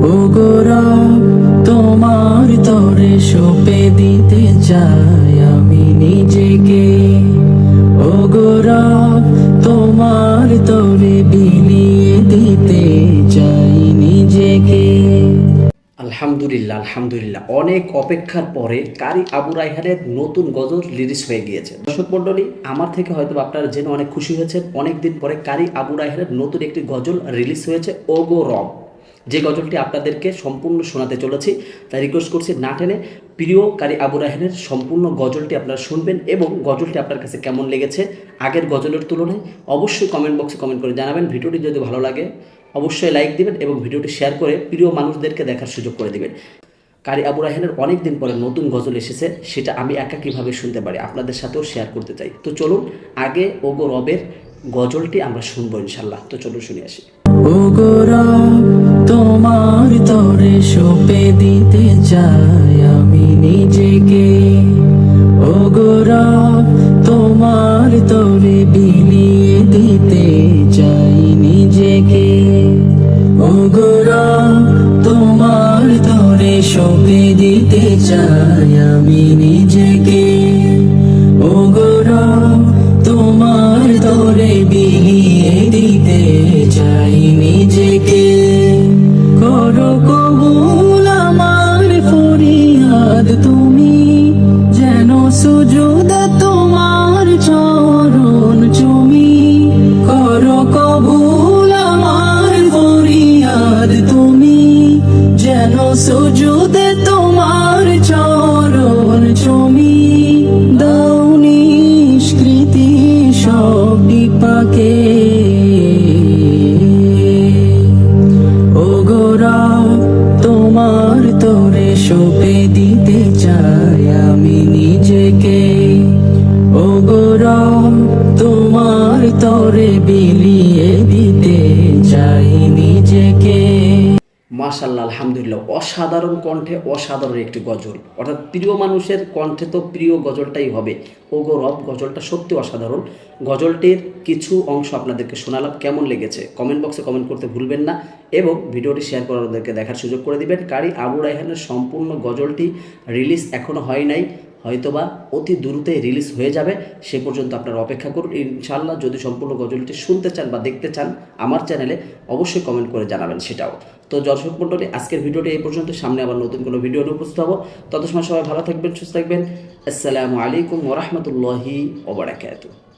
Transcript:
ও গোরা তোমার তরে সঁপে দিতে চাই আমি নিজেকে। ও গোরা তোমার তরে বিলিয়ে দিতে চাই নিজেকে। আলহামদুলিল্লাহ আলহামদুলিল্লাহ, অনেক অপেক্ষার পরে কারি আবু রায়হানের নতুন গজল রিলিজ হয়ে গিয়েছে। দর্শক মণ্ডলী, আমার থেকে হয়তো আপনারা জেনে অনেক খুশি হয়েছেন। অনেকদিন পরে কারি আবু রায়হানের নতুন একটি গজল রিলিজ হয়েছে, ও গো রব। যে গজলটি আপনাদেরকে সম্পূর্ণ শোনাতে চলেছি, তাই রিকোয়েস্ট করছি না টেনে প্রিয় কারি আবু রায়হানের সম্পূর্ণ গজলটি আপনারা শুনবেন এবং গজলটি আপনার কাছে কেমন লেগেছে আগের গজলের তুলনায় অবশ্যই কমেন্ট বক্সে কমেন্ট করে জানাবেন। ভিডিওটি যদি ভালো লাগে অবশ্যই লাইক দিবেন এবং ভিডিওটি শেয়ার করে প্রিয় মানুষদেরকে দেখার সুযোগ করে দিবেন। কারি আবু রায়হানের অনেক দিন পরে নতুন গজল এসেছে, সেটা আমি একা কীভাবে শুনতে পারি আপনাদের সাথেও শেয়ার করতে চাই। তো চলুন আগে ওগো রবের গজলটি আমরা শুনবো ইনশাল্লাহ। তো চলুন শুনে আসি। ও গোরা তোমার তরে সঁপে দিতে চাই আমি নিজেকে। ও গোরা তোমার তরে বিলিয়ে দিতে চাই নিজেকে। ও গোরা তোমার তরে সঁপে দিতে চাই আমি নিজেকে। ও গোরা তোমার তরে বিলিয়ে দিতে চাই নিজেকে। করো কবুল আমার ফরিয়াদ তুমি, যেন সুজুদ তোমার চরণ চুমি। করো কবুল আমার ফরিয়াদ তুমি, যেন সুজুদ তোমার চরণ চুমি। দাও নিষ্কৃতি সব বিপাকে। ও গোরা তোমার তরে সঁপে দিতে চাই আমি নিজেকে। ও গোরা তোমার তরে বিলিয়ে দিতে চাই নিজেকে। মাশাআল্লাহ আলহামদুলিল্লাহ, অসাধারণ কণ্ঠে অসাধারণ একটি গজল, অর্থাৎ প্রিয় মানুষের কণ্ঠে তো প্রিয় গজলটাই হবে। ওগো রব গজলটা সত্যি অসাধারণ। গজলটির কিছু অংশ আপনাদেরকে শোনালাম, কেমন লেগেছে কমেন্ট বক্সে কমেন্ট করতে ভুলবেন না এবং ভিডিওটি শেয়ার করে ওদেরকে দেখার সুযোগ করে দিবেন। কারি আবু রায়হানের সম্পূর্ণ গজলটি রিলিজ এখনও হয় নাই, হয়তোবা অতি দ্রুতই রিলিজ হয়ে যাবে। সে পর্যন্ত আপনারা অপেক্ষা করুন ইনশাআল্লাহ। যদি সম্পূর্ণ গজলটি শুনতে চান বা দেখতে চান আমার চ্যানেলে অবশ্যই কমেন্ট করে জানাবেন সেটাও। তো দর্শক মণ্ডলী, আজকের ভিডিওটি এই পর্যন্ত। সামনে আবার নতুন কোনো ভিডিও নিয়ে উপস্থিত হবো। তত সময় সবাই ভালো থাকবেন, সুস্থ থাকবেন। আসসালামু আলাইকুম ওয়া রাহমাতুল্লাহি ওয়া বারাকাতুহু।